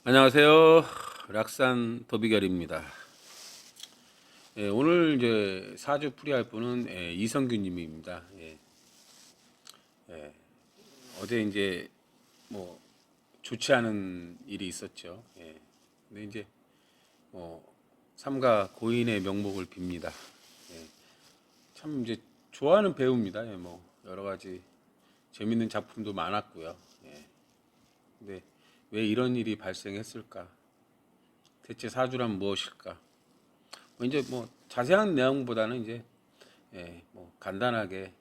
안녕하세요. 락산 도비결입니다. 오늘 이제 사주 풀이할 분은 이성규님입니다. 어제 이제 뭐 좋지 않은 일이 있었죠. 근데 이제 뭐 삼가 고인의 명복을 빕니다. 참 이제 좋아하는 배우입니다. 뭐 여러 가지 재밌는 작품도 많았고요. 근데 왜 이런 일이 발생했을까? 대체 사주란 무엇일까? 이제 뭐 자세한 내용보다는 이제 뭐 간단하게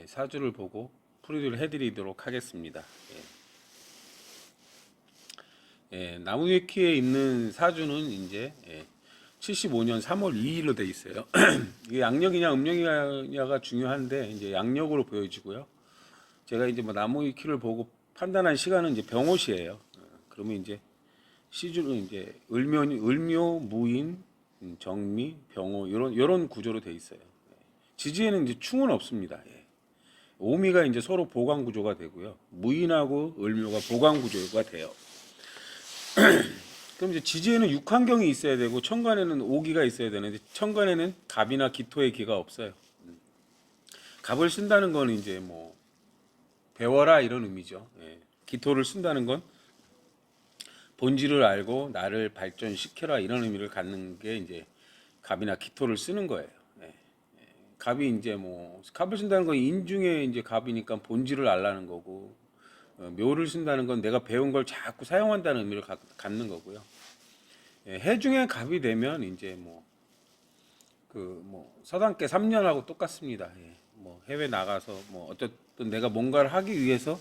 사주를 보고 풀이를 해드리도록 하겠습니다. 나무위키에 있는 사주는 이제 75년 3월 2일로 돼 있어요. 이게 양력이냐 음력이냐가 중요한데 이제 양력으로 보여지고요. 제가 이제 뭐 나무위키를 보고 판단한 시간은 이제 병오시예요. 그러면 이제 시주는 이제 을묘, 무인, 정미, 병호 이런 구조로 돼 있어요. 지지에는 이제 충은 없습니다. 오미가 이제 서로 보강 구조가 되고요. 무인하고 을묘가 보강 구조가 돼요. 그럼 이제 지지에는 육환경이 있어야 되고 천간에는 오기가 있어야 되는데 천간에는 갑이나 기토의 기가 없어요. 갑을 쓴다는 건 이제 뭐 배워라 이런 의미죠. 기토를 쓴다는 건 본질을 알고 나를 발전시켜라 이런 의미를 갖는 게 이제 갑이나 기토를 쓰는 거예요. 갑이 이제 뭐 갑을 쓴다는 건 인중에 이제 갑이니까 본질을 알라는 거고 묘를 쓴다는 건 내가 배운 걸 자꾸 사용한다는 의미를 갖는 거고요. 해중에 갑이 되면 이제 뭐 뭐 서당계 3년하고 똑같습니다. 뭐 해외 나가서 뭐 어쨌든 내가 뭔가를 하기 위해서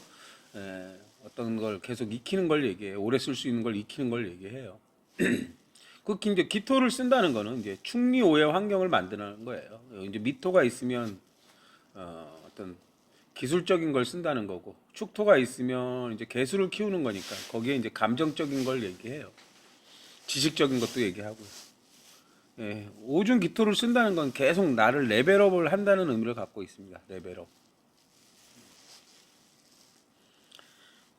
어떤 걸 계속 익히는 걸 얘기해요. 오래 쓸 수 있는 걸 익히는 걸 얘기해요. 그 이제 기토를 쓴다는 거는 이제 충리오해 환경을 만드는 거예요. 이제 미토가 있으면 어떤 기술적인 걸 쓴다는 거고 축토가 있으면 이제 개수를 키우는 거니까 거기에 이제 감정적인 걸 얘기해요. 지식적인 것도 얘기하고요. 오중 기토를 쓴다는 건 계속 나를 레벨업을 한다는 의미를 갖고 있습니다. 레벨업.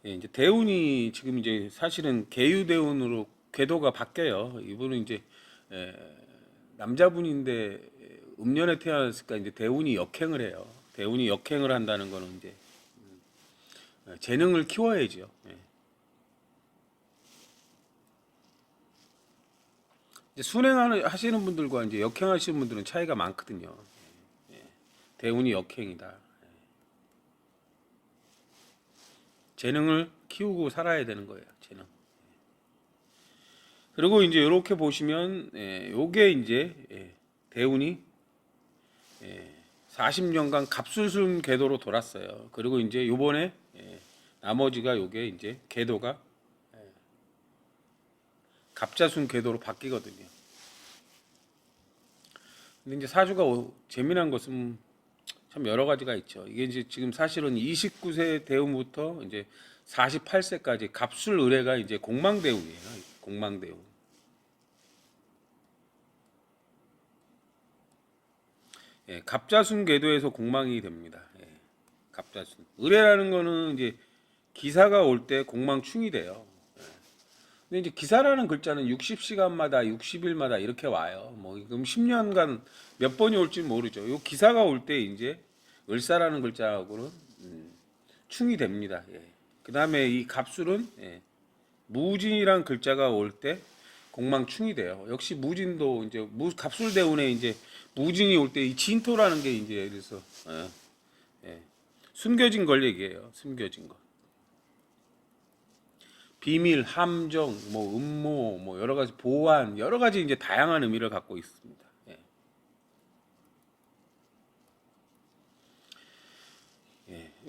이제 대운이 지금 이제 사실은 계유 대운으로 궤도가 바뀌어요. 이분은 이제 에, 남자분인데 음년에 태어났으니까 이제 대운이 역행을 해요. 대운이 역행을 한다는 거는 이제 재능을 키워야죠. 이제 순행하시는 분들과 이제 역행하시는 분들은 차이가 많거든요. 대운이 역행이다. 재능을 키우고 살아야 되는 거예요. 재능. 그리고 이제 이렇게 보시면 요게 이제 대운이 40년간 갑술순 궤도로 돌았어요. 그리고 이제 요번에 나머지가 요게 이제 궤도가 갑자순 궤도로 바뀌거든요. 근데 이제 사주가 재미난 것은 참 여러 가지가 있죠. 이게 이제 지금 사실은 29세 대운부터 이제 48세까지 갑술 의뢰가 이제 공망대운이에요. 공망대운. 갑자순 궤도에서 공망이 됩니다. 갑자순. 의뢰라는 거는 이제 기사가 올 때 공망충이 돼요. 근데 이제 기사라는 글자는 60시간마다 60일마다 이렇게 와요. 뭐 그럼 10년간 몇 번이 올지 모르죠. 요 기사가 올 때 이제 을사라는 글자하고는 충이 됩니다. 그다음에 이 갑술은 무진이란 글자가 올 때 공망충이 돼요. 역시 무진도 이제 갑술대운에 이제 무진이 올 때 이 진토라는 게 이제 그래서 숨겨진 걸 얘기해요. 숨겨진 거. 비밀, 함정, 뭐 음모, 뭐 여러 가지 보안, 여러 가지 이제 다양한 의미를 갖고 있습니다.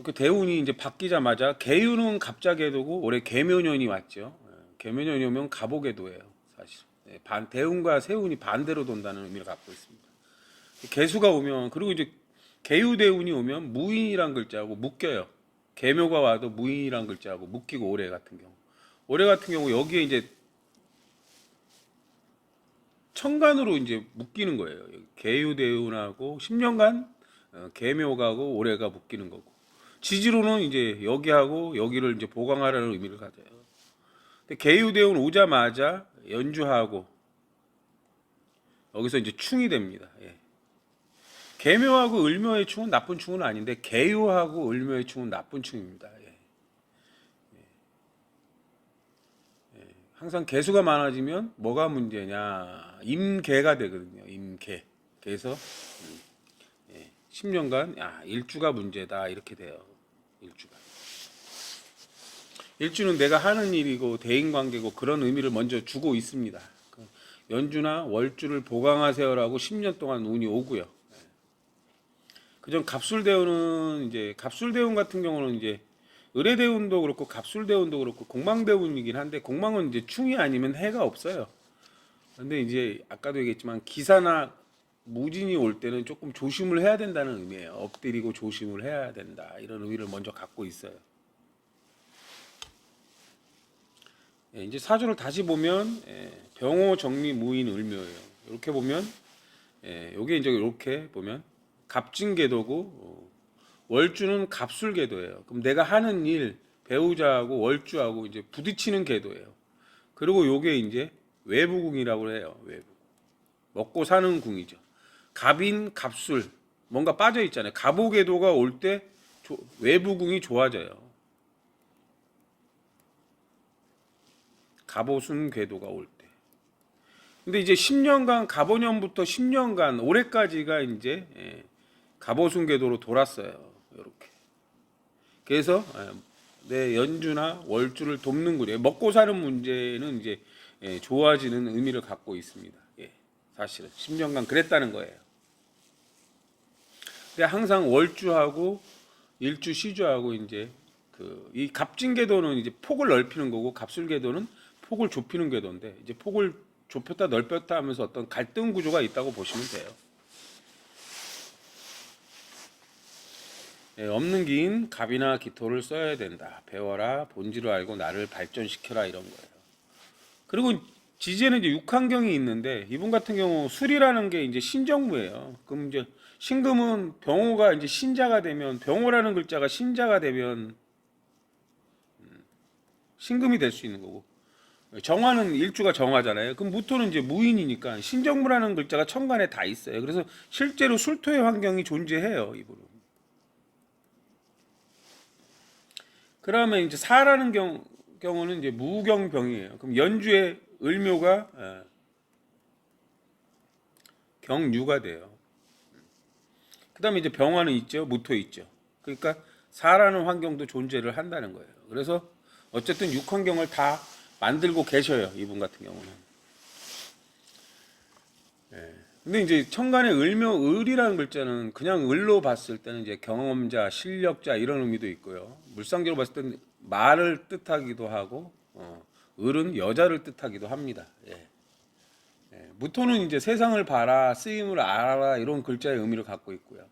그 대운이 이제 바뀌자마자 개유는 갑자궤도고 올해 개묘년이 왔죠. 개묘년이 오면 갑오궤도예요, 사실. 대운과 세운이 반대로 돈다는 의미를 갖고 있습니다. 개수가 오면 그리고 이제 개유대운이 오면 무인이란 글자하고 묶여요. 개묘가 와도 무인이란 글자하고 묶이고 올해 같은 경우. 올해 같은 경우 여기에 이제 천간으로 이제 묶이는 거예요. 개유대운하고 10년간 개묘가고 올해가 묶이는 거고. 지지로는 이제 여기하고 여기를 이제 보강하라는 의미를 가져요. 근데 계유대운 오자마자 연주하고 여기서 이제 충이 됩니다. 예. 계묘하고 을묘의 충은 나쁜 충은 아닌데 계유하고 을묘의 충은 나쁜 충입니다. 예. 항상 개수가 많아지면 뭐가 문제냐? 임계가 되거든요. 임계. 그래서 10년간 일주가 문제다 이렇게 돼요. 일주가. 일주는 내가 하는 일이고 대인관계고 그런 의미를 먼저 주고 있습니다. 연주나 월주를 보강하세요라고 10년 동안 운이 오고요. 그전 갑술대운은 이제 갑술대운 같은 경우는 이제 을의대운도 그렇고 갑술대운도 그렇고 공망대운이긴 한데 공망은 이제 충이 아니면 해가 없어요. 근데 이제 아까도 얘기했지만 기사나 무진이 올 때는 조금 조심을 해야 된다는 의미예요. 엎드리고 조심을 해야 된다 이런 의미를 먼저 갖고 있어요. 이제 사주를 다시 보면 병호 정미 무인 을묘예요. 이렇게 보면 요게 이제 이렇게 보면 갑진계도고 월주는 갑술계도예요. 그럼 내가 하는 일 배우자하고 월주하고 이제 부딪히는 계도예요. 그리고 요게 이제 외부궁이라고 해요. 외부. 먹고 사는 궁이죠. 갑인 갑술 뭔가 빠져 있잖아요. 갑오계도가 올 때 외부궁이 좋아져요. 갑오순 궤도가 올 때. 근데 이제 10년간 갑오년부터 10년간 올해까지가 이제 갑오순 궤도로 돌았어요. 이렇게. 그래서 내 연주나 월주를 돕는 거예요. 먹고 사는 문제는 이제 좋아지는 의미를 갖고 있습니다. 사실은 10년간 그랬다는 거예요. 근데 항상 월주하고 일주 시주하고 이제 이 갑진궤도는 이제 폭을 넓히는 거고 갑술궤도는 폭을 좁히는 궤도인데 이제 폭을 좁혔다 넓혔다 하면서 어떤 갈등 구조가 있다고 보시면 돼요. 없는 기인 갑이나 기토를 써야 된다. 배워라 본질을 알고 나를 발전시켜라 이런 거예요. 그리고 지지에는 이제 육환경이 있는데 이분 같은 경우 술이라는 게 이제 신정무예요. 그럼 이제 신금은 병호가 이제 신자가 되면 병호라는 글자가 신자가 되면 신금이 될 수 있는 거고 정화는 일주가 정화잖아요. 그럼 무토는 이제 무인이니까 신정무라는 글자가 천간에 다 있어요. 그래서 실제로 술토의 환경이 존재해요. 이분은. 그러면 이제 사라는 경우는 이제 무경병이에요. 그럼 연주의 을묘가 경유가 돼요. 그다음에 이제 병화는 있죠, 무토 있죠. 그러니까 사라는 환경도 존재를 한다는 거예요. 그래서 어쨌든 육환경을 다 만들고 계셔요. 이분 같은 경우는. 근데 이제 천간의 을묘 을이라는 글자는 그냥 을로 봤을 때는 이제 경험자, 실력자 이런 의미도 있고요. 물상계로 봤을 때는 말을 뜻하기도 하고 을은 여자를 뜻하기도 합니다. 무토는 이제 세상을 봐라, 쓰임을 알아라 이런 글자의 의미를 갖고 있고요.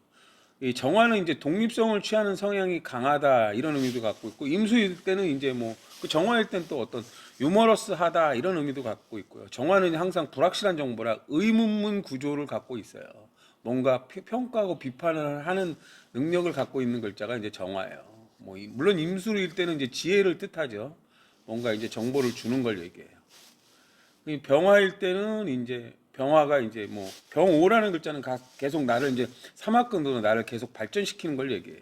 이 정화는 이제 독립성을 취하는 성향이 강하다 이런 의미도 갖고 있고 임수일 때는 이제 그 정화일 때는 또 어떤 유머러스하다 이런 의미도 갖고 있고요. 정화는 항상 불확실한 정보라 의문문 구조를 갖고 있어요. 뭔가 평가하고 비판을 하는 능력을 갖고 있는 글자가 이제 정화예요. 물론 임수일 때는 이제 지혜를 뜻하죠. 뭔가 이제 정보를 주는 걸 얘기해요. 병화일 때는 이제 병화가 이제 병오라는 글자는 계속 나를 이제 사막근으로 나를 계속 발전시키는 걸 얘기해요.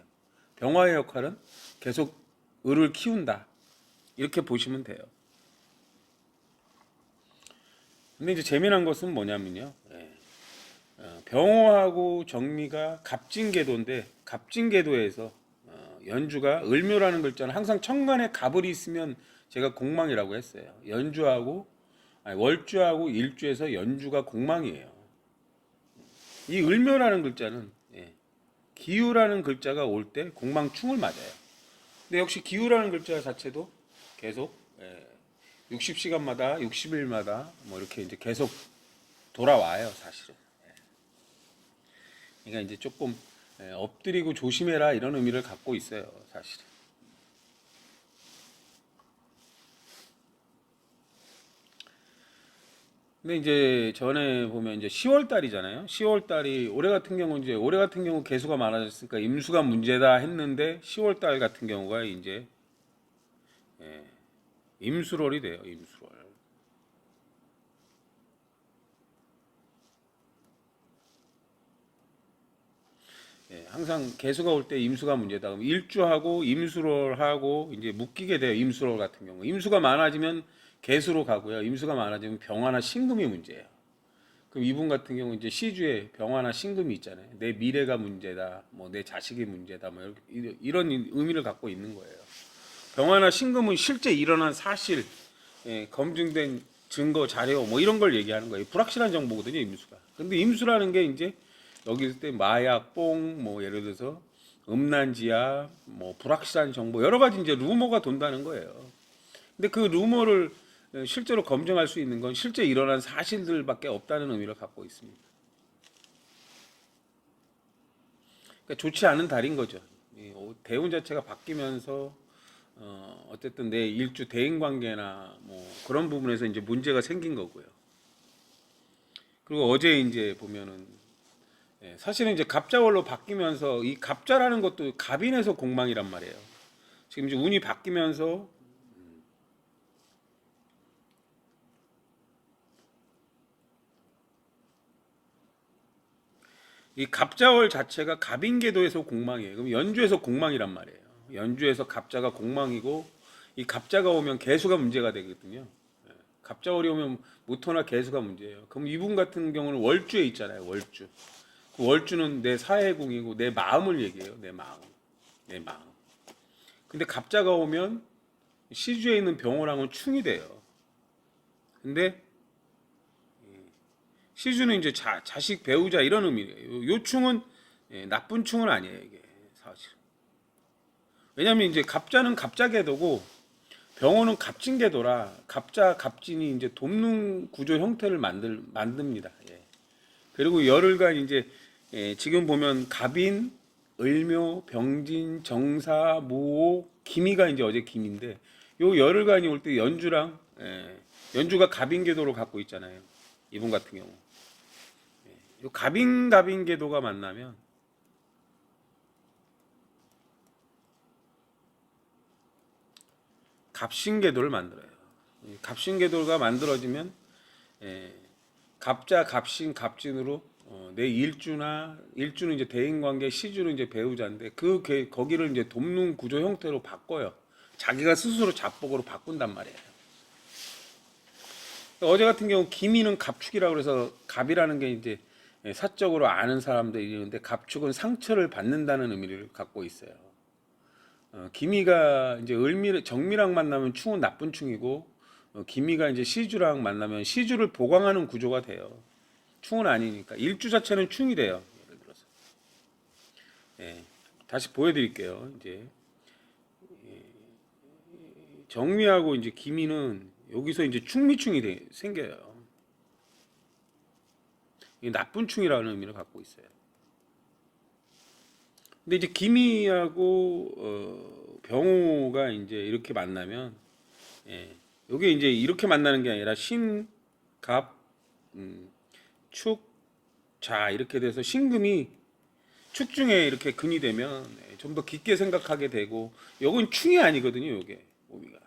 병화의 역할은 계속 을을 키운다. 이렇게 보시면 돼요. 근데 이제 재미난 것은 뭐냐면요. 병호하고 정미가 갑진계도인데 갑진계도에서 연주가 을묘라는 글자는 항상 천간에 갑을이 있으면 제가 공망이라고 했어요. 월주하고 일주에서 연주가 공망이에요. 이 을묘라는 글자는 기유라는 글자가 올 때 공망충을 맞아요. 근데 역시 기유라는 글자 자체도 계속 60시간마다 60일마다 이렇게 이제 계속 돌아와요, 사실은. 그러니까 이제 조금 엎드리고 조심해라 이런 의미를 갖고 있어요, 사실은. 근데 이제 전에 보면 이제 10월 달이잖아요. 10월 달이 올해 같은 경우 개수가 많아졌으니까 임수가 문제다 했는데 10월 달 같은 경우가 이제 임수월이 돼요. 임수월. 예, 항상 개수가 올 때 임수가 문제다. 그럼 일주하고 임수월하고 이제 묶이게 돼요. 임수월 같은 경우. 임수가 많아지면 개수로 가고요. 임수가 많아지면 병화나 신금이 문제예요. 그럼 이분 같은 경우 이제 시주에 병화나 신금이 있잖아요. 내 미래가 문제다. 뭐 내 자식이 문제다. 뭐 이런 의미를 갖고 있는 거예요. 병화나 신금은 실제 일어난 사실, 예, 검증된 증거, 자료 뭐 이런 걸 얘기하는 거예요. 불확실한 정보거든요, 임수가. 근데 임수라는 게 이제 여기 있을 때 마약, 뽕, 뭐 예를 들어서 음란지야, 뭐 불확실한 정보 여러 가지 이제 루머가 돈다는 거예요. 근데 그 루머를 실제로 검증할 수 있는 건 실제 일어난 사실들밖에 없다는 의미를 갖고 있습니다. 그러니까 좋지 않은 달인 거죠. 대운 자체가 바뀌면서 어쨌든 내 일주 대인 관계나 뭐 그런 부분에서 이제 문제가 생긴 거고요. 그리고 어제 이제 보면은 사실은 이제 갑자월로 바뀌면서 이 갑자라는 것도 갑인에서 공망이란 말이에요. 지금 이제 운이 바뀌면서 이 갑자월 자체가 갑인계도에서 공망이에요. 그럼 연주에서 공망이란 말이에요. 연주에서 갑자가 공망이고 이 갑자가 오면 개수가 문제가 되거든요. 갑자월이 오면 무토나 개수가 문제예요. 그럼 이분 같은 경우는 월주에 있잖아요. 월주. 그 월주는 내 사회궁이고 내 마음을 얘기해요. 내 마음. 내 마음. 근데 갑자가 오면 시주에 있는 병호랑은 충이 돼요. 근데 시주는 이제 자식 배우자 이런 의미예요. 요 충은 나쁜 충은 아니에요. 이게 사실. 왜냐하면 이제 갑자는 갑자궤도고 병호는 갑진궤도라 갑자 갑진이 이제 돕는 구조 형태를 만듭니다. 예. 그리고 열흘간 이제 지금 보면 갑인, 을묘, 병진, 정사, 무오, 기미가 이제 어제 기미인데 요 열흘간이 올 때 연주랑 연주가 갑인궤도로 갖고 있잖아요. 이분 같은 경우 요 갑인궤도가 만나면 갑신궤도를 만들어요. 갑신궤도가 만들어지면 갑자, 갑신, 갑진으로 내 일주는 이제 대인관계, 시주는 이제 배우자인데 거기를 이제 돕는 구조 형태로 바꿔요. 자기가 스스로 잡복으로 바꾼단 말이에요. 어제 같은 경우 기미는 갑축이라고 그래서 갑이라는 게 이제 사적으로 아는 사람들이 있는데 갑축은 상처를 받는다는 의미를 갖고 있어요. 기미가 이제 정미랑 만나면 충은 나쁜 충이고 기미가 이제 시주랑 만나면 시주를 보강하는 구조가 돼요. 충은 아니니까 일주 자체는 충이 돼요. 예를 들어서 다시 보여드릴게요. 이제 정미하고 이제 기미는 여기서 이제 충미충이 생겨요. 이게 나쁜 충이라는 의미를 갖고 있어요. 근데 이제 기미하고 병호가 이제 이렇게 만나면 이게 이제 이렇게 만나는 게 아니라 신, 갑, 축, 자 이렇게 돼서 신금이 축중에 이렇게 근이 되면 좀 더 깊게 생각하게 되고 요건 충이 아니거든요. 요게 오미가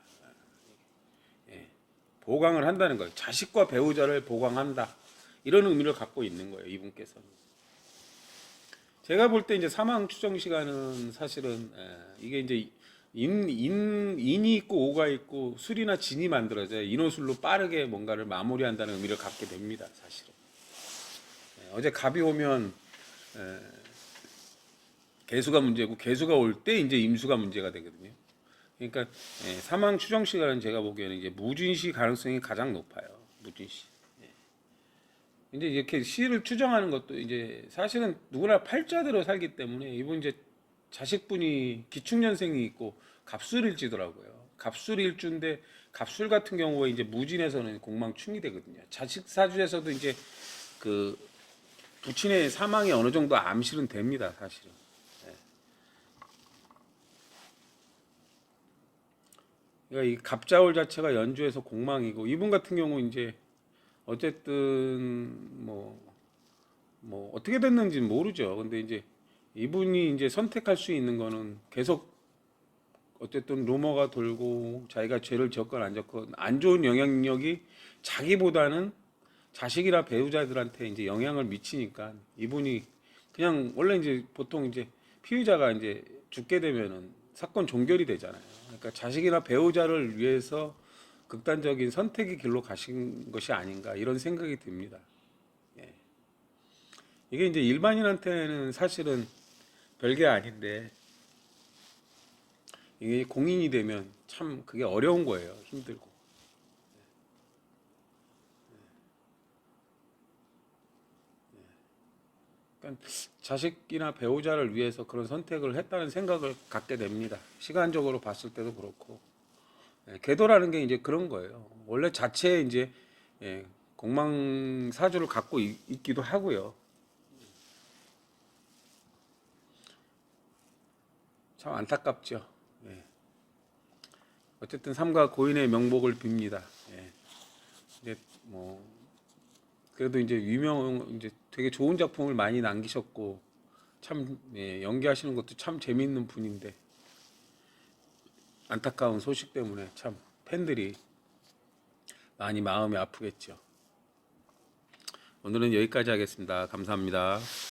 보강을 한다는 거예요. 자식과 배우자를 보강한다 이런 의미를 갖고 있는 거예요. 이분께서는 제가 볼 때 이제 사망 추정 시간은 사실은 이게 이제 인이 있고 오가 있고 술이나 진이 만들어져요. 인호술로 빠르게 뭔가를 마무리한다는 의미를 갖게 됩니다. 사실은 어제 갑이 오면 개수가 문제고 개수가 올 때 이제 임수가 문제가 되거든요. 그러니까 사망 추정 시간은 제가 보기에는 이제 무진시 가능성이 가장 높아요. 무진시. 근데 이렇게 시를 추정하는 것도 이제 사실은 누구나 팔자대로 살기 때문에 이분 이제 자식분이 기축년생이 있고 갑술일지더라고요. 갑술일주인데 갑술 같은 경우에 이제 무진에서는 공망충이 되거든요. 자식 사주에서도 이제 그 부친의 사망이 어느 정도 암실은 됩니다, 사실은. 그러니까 이 갑자월 자체가 연주에서 공망이고 이분 같은 경우 이제 어쨌든 뭐 어떻게 됐는지는 모르죠. 근데 이제 이분이 이제 선택할 수 있는 거는 계속 어쨌든 루머가 돌고 자기가 죄를 지었건 안 지었건 안 좋은 영향력이 자기보다는 자식이나 배우자들한테 이제 영향을 미치니까 이분이 그냥 원래 이제 보통 이제 피의자가 이제 죽게 되면은 사건 종결이 되잖아요. 그러니까 자식이나 배우자를 위해서 극단적인 선택의 길로 가신 것이 아닌가 이런 생각이 듭니다. 예. 이게 이제 일반인한테는 사실은 별게 아닌데 이게 공인이 되면 참 그게 어려운 거예요. 힘들고. 그러니까 자식이나 배우자를 위해서 그런 선택을 했다는 생각을 갖게 됩니다. 시간적으로 봤을 때도 그렇고. 예, 계도라는 게 이제 그런 거예요. 원래 자체에 이제 예, 공망사주를 갖고 있기도 하고요. 참 안타깝죠. 예. 어쨌든 삼가 고인의 명복을 빕니다. 예. 이제 뭐 그래도 이제 이제 되게 좋은 작품을 많이 남기셨고 참 예, 연기하시는 것도 참 재밌는 분인데 안타까운 소식 때문에 참 팬들이 많이 마음이 아프겠죠. 오늘은 여기까지 하겠습니다. 감사합니다.